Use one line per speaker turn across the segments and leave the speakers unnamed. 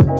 Hi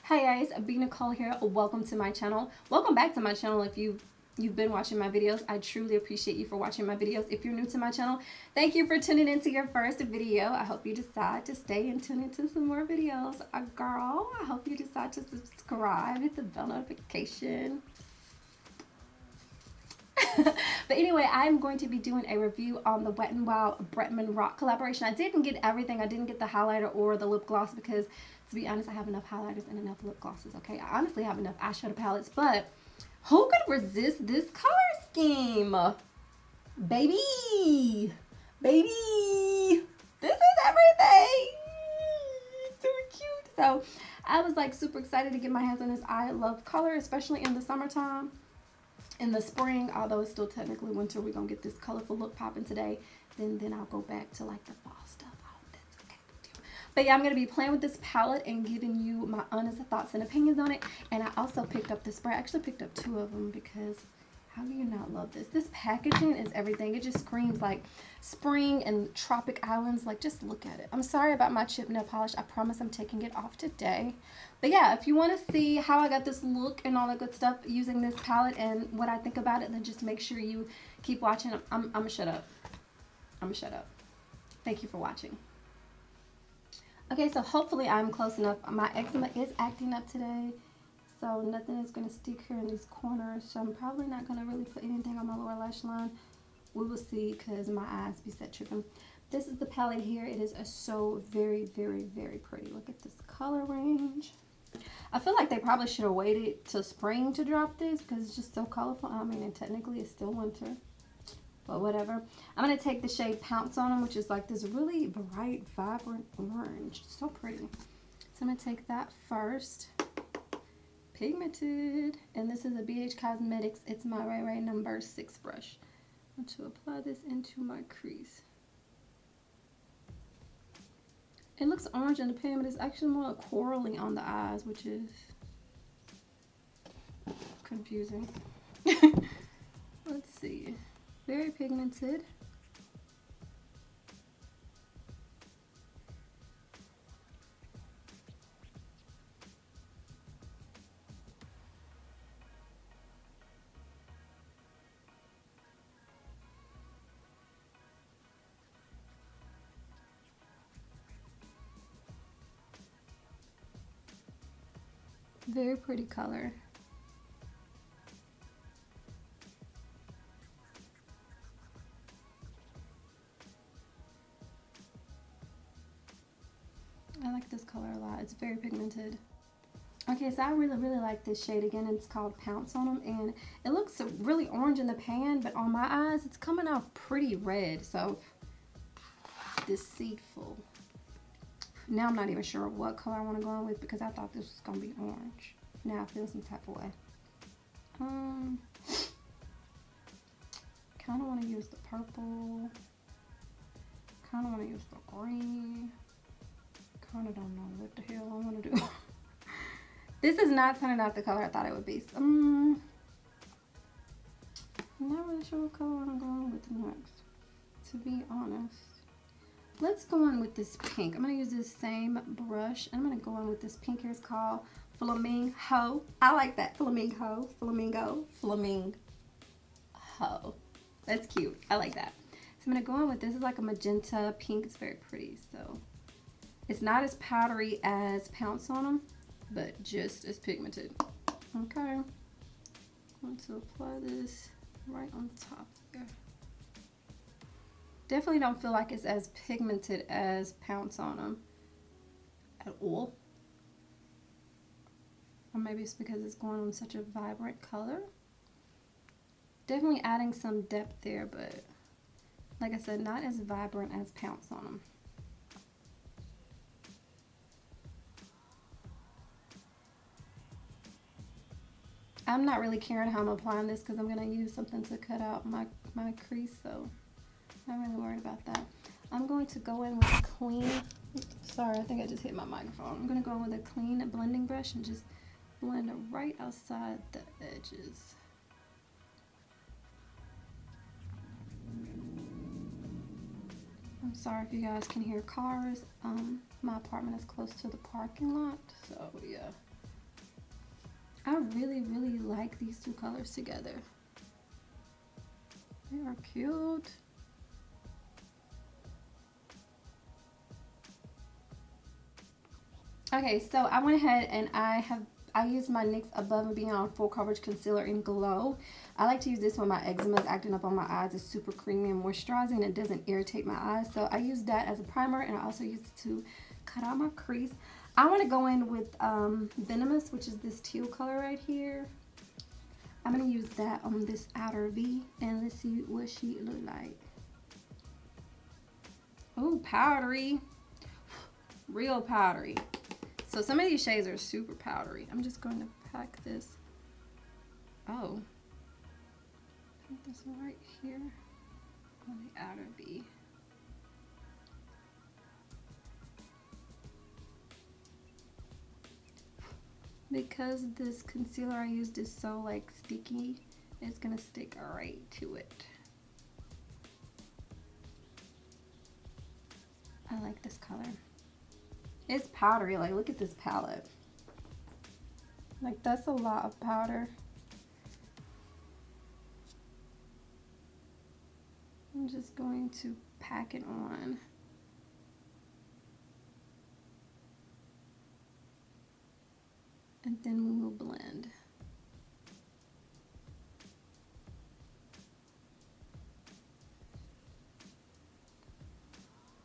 guys, Nicole here. Welcome to my channel. Welcome back to my channel if you've been watching my videos. I truly appreciate you for watching my videos. If you're new to my channel, thank you for tuning into your first video. I hope you decide to stay and tune into some more videos. Girl, I hope you decide to subscribe, hit the bell notification. But anyway, I'm going to be doing a review on the Wet n Wild Bretman Rock collaboration. I didn't get everything. I didn't get the highlighter or the lip gloss because, to be honest, I have enough highlighters and enough lip glosses, okay? I honestly have enough eyeshadow palettes, but who could resist this color scheme? Baby! Baby! This is everything! Super cute! So, I was like super excited to get my hands on this. I love color, especially in the summertime. In the spring, although it's still technically winter, we're gonna get this colorful look popping today. Then I'll go back to like the fall stuff. I hope that's okay with you. But yeah, I'm gonna be playing with this palette and giving you my honest thoughts and opinions on it. And I also picked up the spray. I actually picked up 2 of them because how do you not love this? This packaging is everything. It just screams like spring and tropic islands. Like, just look at it. I'm sorry about my chip nail polish. I promise I'm taking it off today. But yeah, if you want to see how I got this look and all that good stuff using this palette and what I think about it, then just make sure you keep watching. I'm gonna shut up. I'm gonna shut up. Thank you for watching. Okay, so hopefully I'm close enough. My eczema is acting up today, so nothing is going to stick here in these corners. So I'm probably not going to really put anything on my lower lash line. We will see because my eyes be set tripping. This is the palette here. It is so very, very, very pretty. Look at this color range. I feel like they probably should have waited till spring to drop this because it's just so colorful. I mean, and technically it's still winter, but whatever. I'm going to take the shade Pounce on them, which is like this really bright, vibrant orange. It's so pretty. So I'm going to take that first. Pigmented. And this is a BH Cosmetics. It's my Ray Ray number 6 brush. I'm going to apply this into my crease. It looks orange in the pan, but it's actually more corally on the eyes, which is confusing. Let's see. Very pigmented. Very pretty color. I like this color a lot. It's very pigmented. Okay, so I really, really like this shade. Again, it's called Pounce on them, and it looks really orange in the pan, but on my eyes, it's coming out pretty red, so deceitful. Now I'm not even sure what color I want to go on with because I thought this was going to be orange. Now I feel some type of way. Kind of want to use the purple. Kind of want to use the green. Kind of don't know what the hell I want to do. This is not turning out the color I thought it would be. I'm not really sure what color I'm going with next, to be honest. Let's go on with this pink. I'm going to use this same brush. I'm going to go on with this pink here. It's called Flamingo. I like that. Flamingo. Flamingo. Flamingo. That's cute. I like that. So I'm going to go on with this. It's like a magenta pink. It's very pretty. So it's not as powdery as Pounce on them, but just as pigmented. Okay. I'm going to apply this right on top here. Definitely don't feel like it's as pigmented as Pounce on them at all. Or maybe it's because it's going on such a vibrant color. Definitely adding some depth there, but like I said, not as vibrant as Pounce on them. I'm not really caring how I'm applying this because I'm going to use something to cut out my crease, so I'm not really worried about that. I'm going to go in with a clean, sorry, I think I just hit my microphone. I'm going to go in with a clean blending brush and just blend it right outside the edges. I'm sorry if you guys can hear cars. My apartment is close to the parking lot, so yeah. I really, really like these two colors together. They are cute. Okay, so I went ahead and I used my NYX Above and Beyond Full Coverage Concealer in Glow. I like to use this when my eczema is acting up on my eyes. It's super creamy and moisturizing and it doesn't irritate my eyes. So I use that as a primer, and I also use it to cut out my crease. I want to go in with Venomous, which is this teal color right here. I'm going to use that on this outer V, and let's see what she look like. Oh, powdery. Real powdery. So some of these shades are super powdery. I'm just going to pack this. Oh. Put this right here on the outer V. Because this concealer I used is so like sticky, it's gonna stick right to it. I like this color. It's powdery. Like, look at this palette. Like, that's a lot of powder. I'm just going to pack it on. And then we will blend.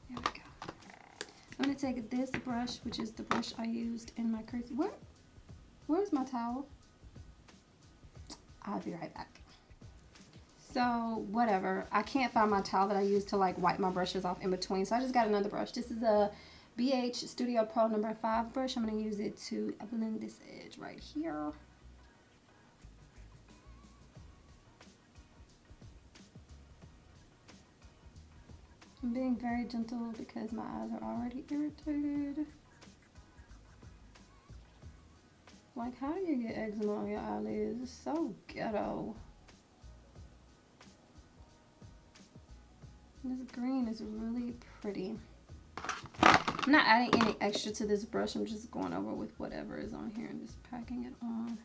There we go. I'm going to take this brush, which is the brush I used in my crease. Where's my towel? I'll be right back. So, whatever. I can't find my towel that I used to like wipe my brushes off in between. So I just got another brush. This is a BH Studio Pro number 5 brush. I'm going to use it to blend this edge right here. I'm being very gentle because my eyes are already irritated. Like, how do you get eczema on your eyelids? It's so ghetto. This green is really pretty. I'm not adding any extra to this brush. I'm just going over with whatever is on here and just packing it on.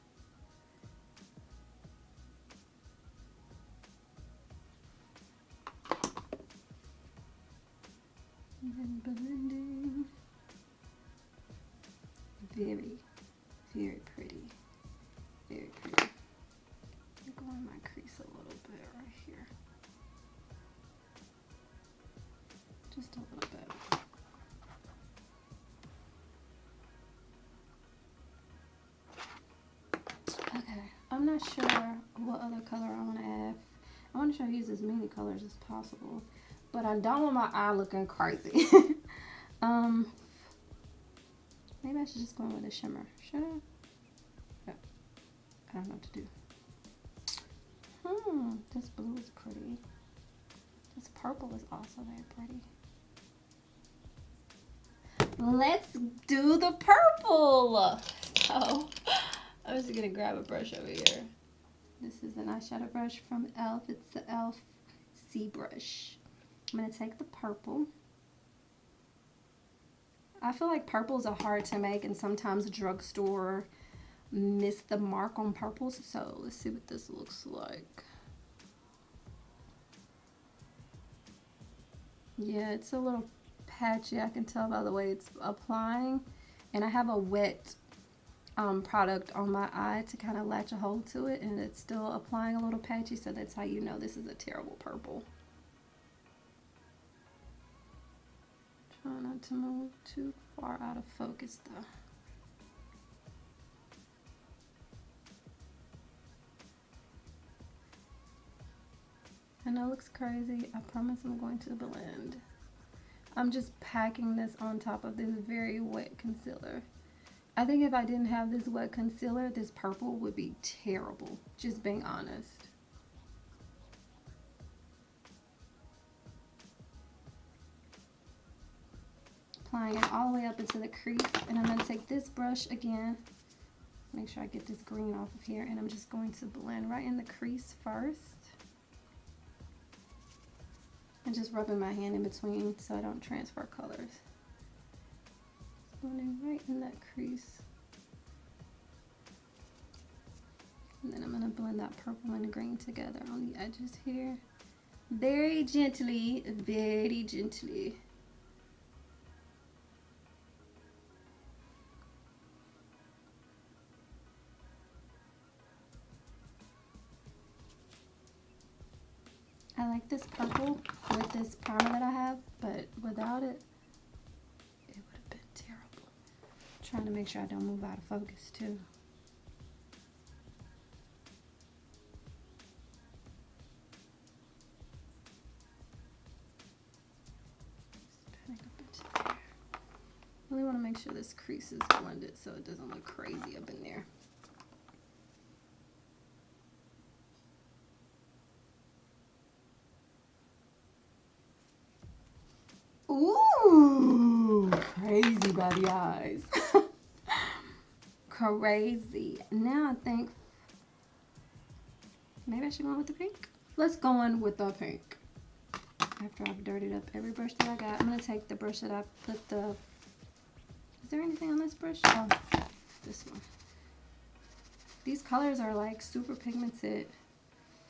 And then blending. Very, very pretty. Very pretty. I'm going my crease a little bit right here. Just a little bit. Okay, I'm not sure what other color I want to add. I want to try to use as many colors as possible, but I don't want my eye looking crazy. Maybe I should just go in with a shimmer. Should I? No, I don't know what to do. This blue is pretty. This purple is also very pretty. Let's do the purple. So I'm just gonna grab a brush over here. This is an eyeshadow brush from e.l.f. It's the e.l.f. C brush. I'm gonna take the purple. I feel like purples are hard to make, and sometimes the drugstore miss the mark on purples. So let's see what this looks like. Yeah, it's a little patchy. I can tell by the way it's applying, and I have a wet product on my eye to kind of latch a hold to it, and it's still applying a little patchy, so that's how you know this is a terrible purple. Try not to move too far out of focus though. I know it looks crazy. I promise I'm going to blend. I'm just packing this on top of this very wet concealer. I think if I didn't have this wet concealer, this purple would be terrible, just being honest. Applying it all the way up into the crease, and I'm going to take this brush again, Make sure I get this green off of here, and I'm just going to blend right in the crease first. And just rubbing my hand in between so I don't transfer colors. Blending right in that crease. And then I'm going to blend that purple and the green together on the edges here. Very gently, very gently. I like this purple with this primer that I have, but without it, it would have been terrible. I'm trying to make sure I don't move out of focus too. Really want to make sure this crease is blended so it doesn't look crazy up in there. Ooh, crazy by the eyes. Crazy. Now I think maybe I should go with the pink. Let's go in with the pink. After I've dirtied up every brush that I got, I'm going to take the brush that I put the... Is there anything on this brush? Oh, this one. These colors are like super pigmented.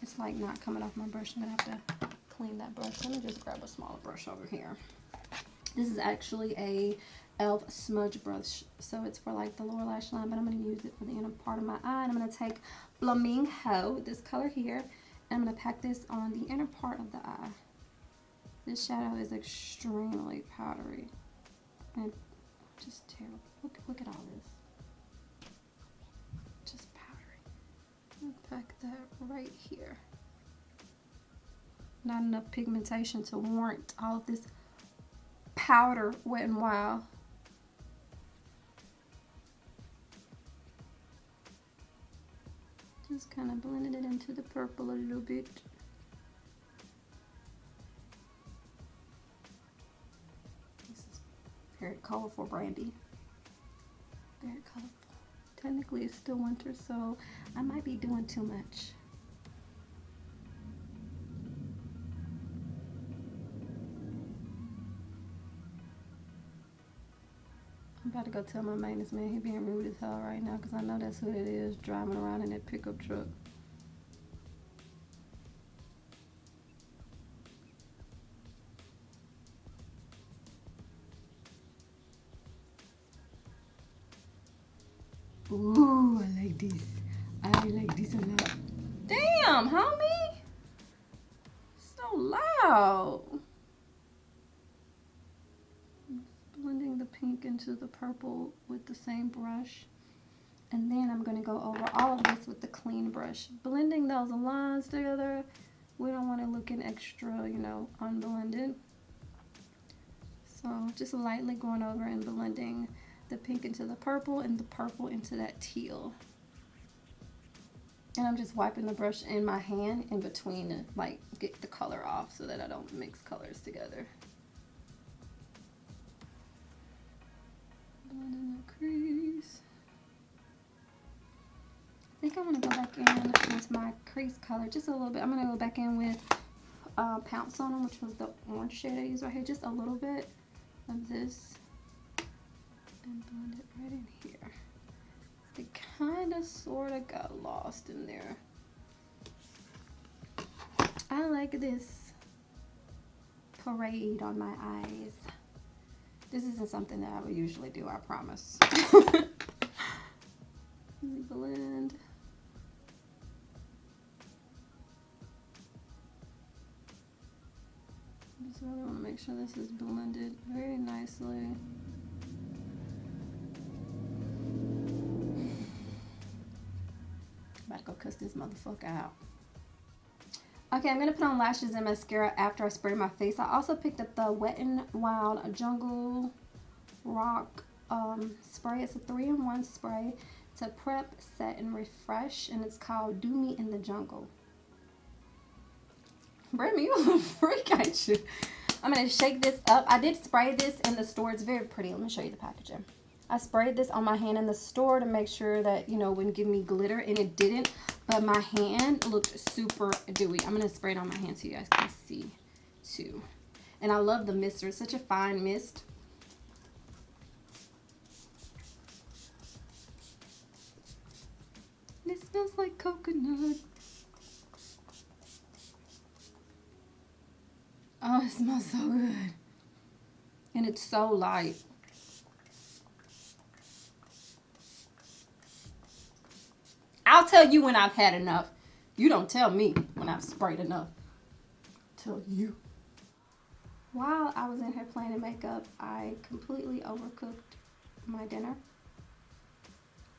It's like not coming off my brush. I'm going to have to clean that brush. Let me just grab a smaller brush over here. This is actually a e.l.f. smudge brush, so it's for like the lower lash line, but I'm going to use it for the inner part of my eye. And I'm going to take Flamingo, this color here, and I'm going to pack this on the inner part of the eye. This shadow is extremely powdery and just terrible. Look at all this. Just powdery. I'll pack that right here. Not enough pigmentation to warrant all of this powder Wet n Wild. Just kind of blending it into the purple a little bit. This is very colorful, Brandy. Very colorful. Technically it's still winter, so I might be doing too much. I'm about to go tell my maintenance man he being rude as hell right now, because I know that's who it is driving around in that pickup truck. Ooh, I like this. I like this a lot. Damn, homie. So loud. Blending the pink into the purple with the same brush. And then I'm going to go over all of this with the clean brush. Blending those lines together. We don't want it looking extra, you know, unblended. So just lightly going over and blending the pink into the purple and the purple into that teal. And I'm just wiping the brush in my hand in between to like get the color off so that I don't mix colors together. Blending the crease. I think I want to go back in with my crease color just a little bit. I'm going to go back in with Pounce on them, which was the orange shade I used right here. Just a little bit of this. And blend it right in here. It kind of sort of got lost in there. I like this parade on my eyes. This isn't something that I would usually do, I promise. Blend. I just really want to make sure this is blended very nicely. About to go cuss this motherfucker out. Okay, I'm going to put on lashes and mascara after I spray my face. I also picked up the Wet n Wild Jungle Rock spray. It's a 3-in-1 spray to prep, set, and refresh. And it's called Do Me in the Jungle. Bretman, you a little freak, ain't you? I'm going to shake this up. I did spray this in the store. It's very pretty. Let me show you the packaging. I sprayed this on my hand in the store to make sure that, you know, it wouldn't give me glitter, and it didn't. But my hand looked super dewy. I'm going to spray it on my hand so you guys can see too. And I love the mister. It's such a fine mist. And it smells like coconut. Oh, it smells so good. And it's so light. I'll tell you when I've had enough. You don't tell me when I've sprayed enough. I'll tell you. While I was in here planning makeup, I completely overcooked my dinner.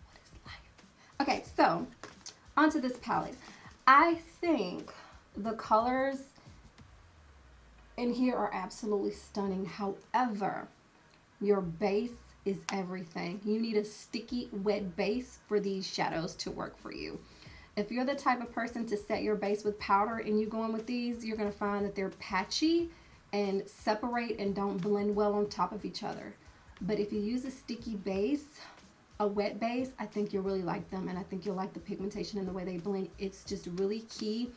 What is life? Okay, so onto this palette. I think the colors in here are absolutely stunning. However, your base is everything. You need a sticky, wet base for these shadows to work for you. If you're the type of person to set your base with powder and you go in with these, you're going to find that they're patchy and separate and don't blend well on top of each other. But if you use a sticky base, a wet base, I think you'll really like them, and I think you'll like the pigmentation and the way they blend. It's just really key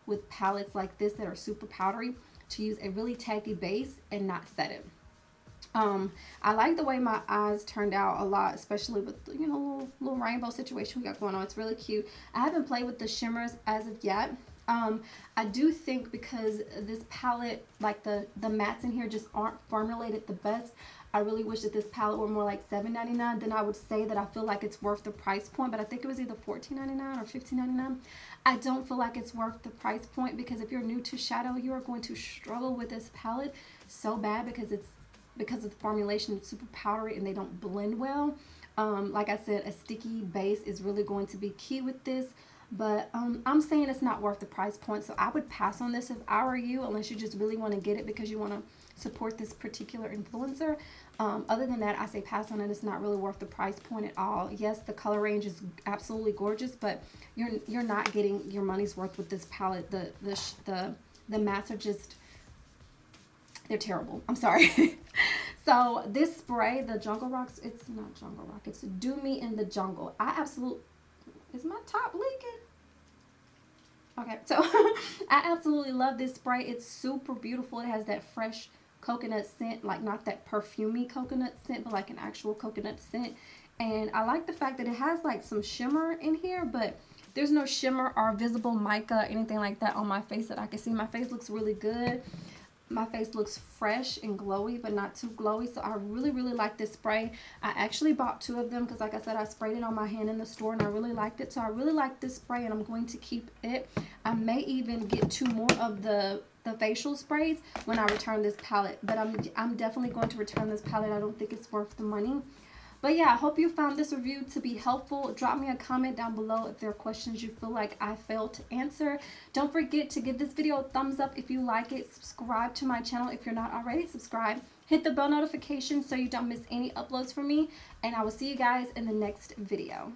with palettes like this that are super powdery to use a really tacky base and not set it. I like the way my eyes turned out a lot, especially with, you know, little rainbow situation we got going on. It's really cute. I haven't played with the shimmers as of yet. I do think because this palette, like the mattes in here just aren't formulated the best. I really wish that this palette were more like $7.99. Then I would say that I feel like it's worth the price point, but I think it was either $14.99 or $15.99. I don't feel like it's worth the price point because if you're new to shadow, you are going to struggle with this palette so bad because of the formulation. It's super powdery and they don't blend well. Like I said, a sticky base is really going to be key with this, but I'm saying it's not worth the price point, so I would pass on this if I were you, unless you just really want to get it because you want to support this particular influencer. Other than that, I say pass on it. It's not really worth the price point at all. Yes, the color range is absolutely gorgeous, but you're not getting your money's worth with this palette. The mattes are just, they're terrible. I'm sorry. So this spray, the Jungle Rocks, it's not Jungle Rock, it's Do Me in the Jungle. Is my top leaking? Okay, so I absolutely love this spray. It's super beautiful. It has that fresh coconut scent, like not that perfumey coconut scent, but like an actual coconut scent. And I like the fact that it has like some shimmer in here, but there's no shimmer or visible mica, anything like that on my face that I can see. My face looks really good. My face looks fresh and glowy, but not too glowy. So I really, really like this spray. I actually bought 2 of them because, like I said, I sprayed it on my hand in the store and I really liked it. So I really like this spray and I'm going to keep it. I may even get 2 more of the facial sprays when I return this palette. But I'm definitely going to return this palette. I don't think it's worth the money. But yeah, I hope you found this review to be helpful. Drop me a comment down below if there are questions you feel like I failed to answer. Don't forget to give this video a thumbs up if you like it. Subscribe to my channel if you're not already subscribed. Hit the bell notification so you don't miss any uploads from me. And I will see you guys in the next video.